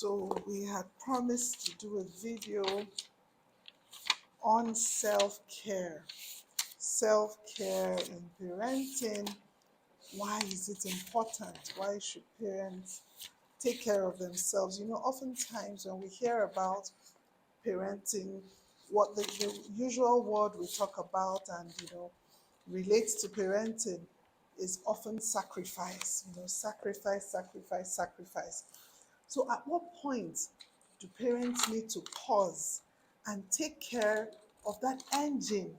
So we had promised to do a video on self-care. Self-care in parenting. Why is it important? Why should parents take care of themselves? Oftentimes when we hear about parenting, what the usual word we talk about and relates to parenting is often sacrifice. Sacrifice, sacrifice, sacrifice. So at what point do parents need to pause and take care of that engine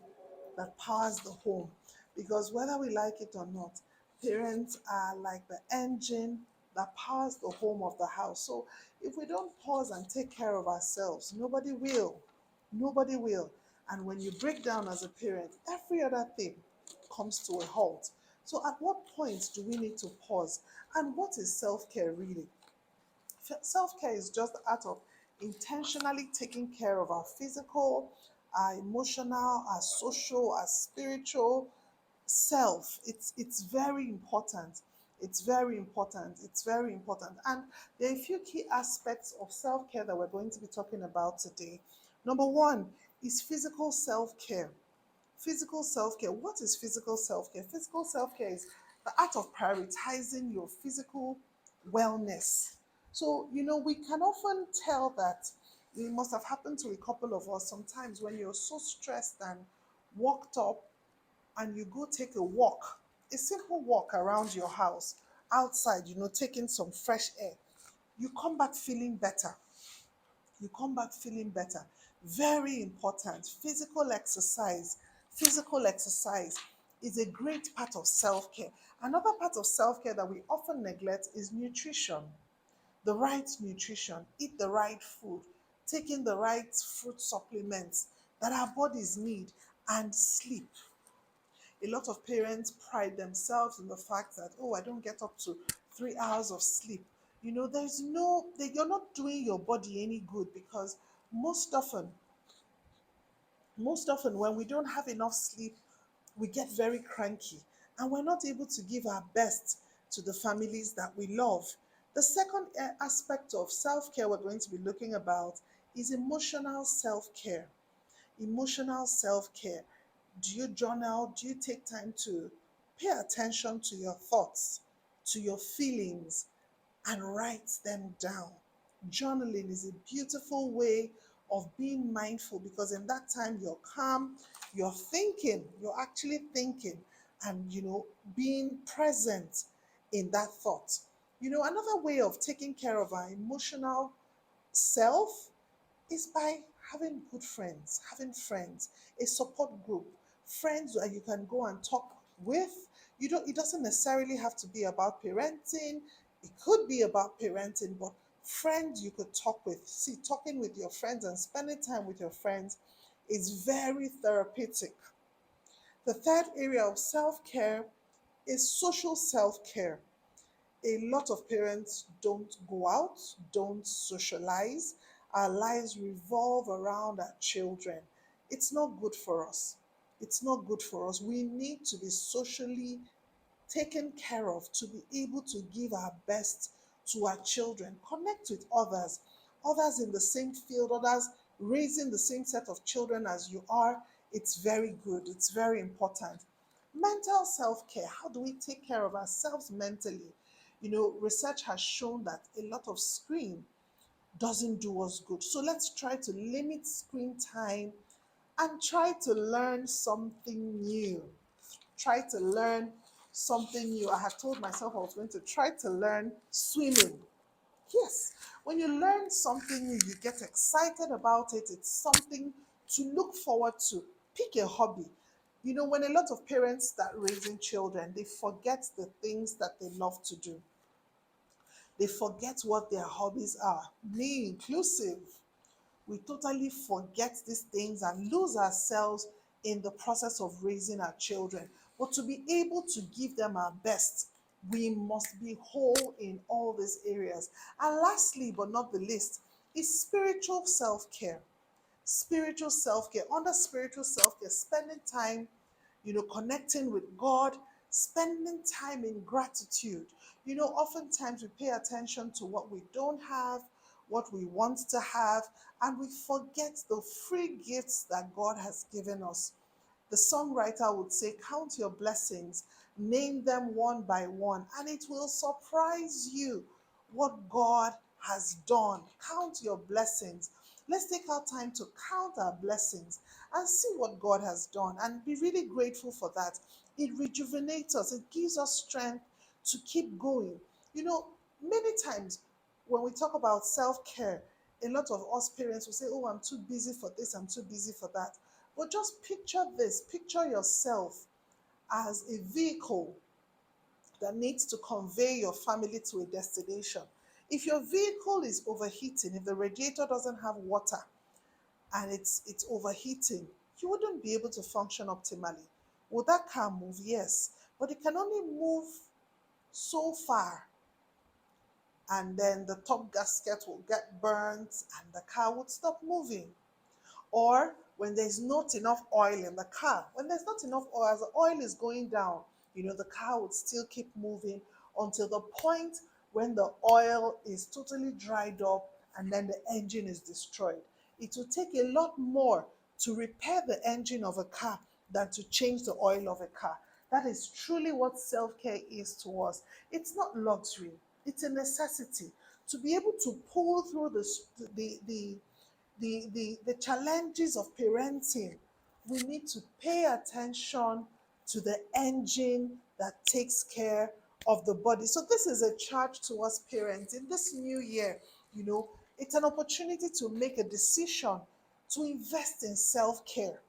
that powers the home? Because whether we like it or not, parents are like the engine that powers the home of the house. So if we don't pause and take care of ourselves, nobody will. Nobody will. And when you break down as a parent, every other thing comes to a halt. So at what point do we need to pause? And what is self-care really? Self-care is just the art of intentionally taking care of our physical, our emotional, our social, our spiritual self. It's very important. It's very important. It's very important. And there are a few key aspects of self-care that we're going to be talking about today. Number one is physical self-care. Physical self-care. What is physical self-care? Physical self-care is the art of prioritizing your physical wellness. So, we can often tell that it must have happened to a couple of us sometimes when you're so stressed and worked up and you go take a walk, a simple walk around your house, outside, taking some fresh air. You come back feeling better. You come back feeling better. Very important. Physical exercise is a great part of self-care. Another part of self-care that we often neglect is nutrition. The right nutrition, eat the right food, taking the right fruit supplements that our bodies need, and sleep. A lot of parents pride themselves in the fact that, oh, I don't get up to 3 hours of sleep. You're not doing your body any good, because most often, most often when we don't have enough sleep, we get very cranky and we're not able to give our best to the families that we love. The second aspect of self-care we're going to be looking about is emotional self-care. Emotional self-care. Do you journal? Do you take time to pay attention to your thoughts, to your feelings, and write them down? Journaling is a beautiful way of being mindful, because in that time you're calm, you're actually thinking, and being present in that thought. Another way of taking care of our emotional self is by having friends, a support group, friends that you can go and talk with. It doesn't necessarily have to be about parenting. It could be about parenting, but friends you could talk with. See, talking with your friends and spending time with your friends is very therapeutic. The third area of self-care is social self-care. A lot of parents don't go out, don't socialize. Our lives revolve around our children. It's not good for us. It's not good for us. We need to be socially taken care of to be able to give our best to our children, connect with others in the same field, others raising the same set of children as you are. It's very good. It's very important. Mental self-care. How do we take care of ourselves mentally? Research has shown that a lot of screen doesn't do us good. So let's try to limit screen time and try to learn something new. Try to learn something new. I had told myself I was going to try to learn swimming. Yes, when you learn something new, you get excited about it. It's something to look forward to. Pick a hobby. When a lot of parents start raising children, they forget the things that they love to do. They forget what their hobbies are, me inclusive. We totally forget these things and lose ourselves in the process of raising our children. But to be able to give them our best, we must be whole in all these areas. And lastly, but not the least, is spiritual self-care. Spiritual self-care. Under spiritual self-care, spending time, connecting with God, spending time in gratitude. Oftentimes we pay attention to what we don't have, what we want to have, and we forget the free gifts that God has given us. The songwriter would say, count your blessings, name them one by one, and it will surprise you what God has done. Count your blessings. Let's take our time to count our blessings and see what God has done and be really grateful for that. It rejuvenates us, it gives us strength to keep going. You know, many times when we talk about self care, a lot of us parents will say, oh, I'm too busy for this, I'm too busy for that. But just picture this, picture yourself as a vehicle that needs to convey your family to a destination. If your vehicle is overheating, if the radiator doesn't have water and it's overheating, you wouldn't be able to function optimally. Will that car move? Yes. But it can only move so far, and then the top gasket will get burnt and the car would stop moving. Or when there's not enough oil in the car, when there's not enough oil, as the oil is going down, the car would still keep moving until the point when the oil is totally dried up and then the engine is destroyed. It will take a lot more to repair the engine of a car than to change the oil of a car. That is truly what self care is to us. It's not luxury, it's a necessity to be able to pull through the challenges of parenting. We need to pay attention to the engine that takes care of the body. So this is a charge to us parents in this new year. It's an opportunity to make a decision to invest in self-care.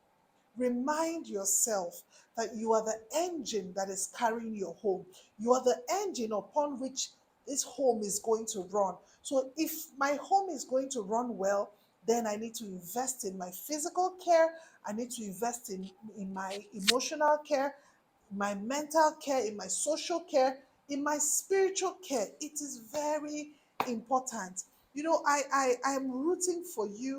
Remind yourself that you are the engine that is carrying your home. You are the engine upon which this home is going to run. So, if my home is going to run well, then I need to invest in my physical care. I need to invest in my emotional care, my mental care, in my social care, in my spiritual care. It is very important. I'm rooting for you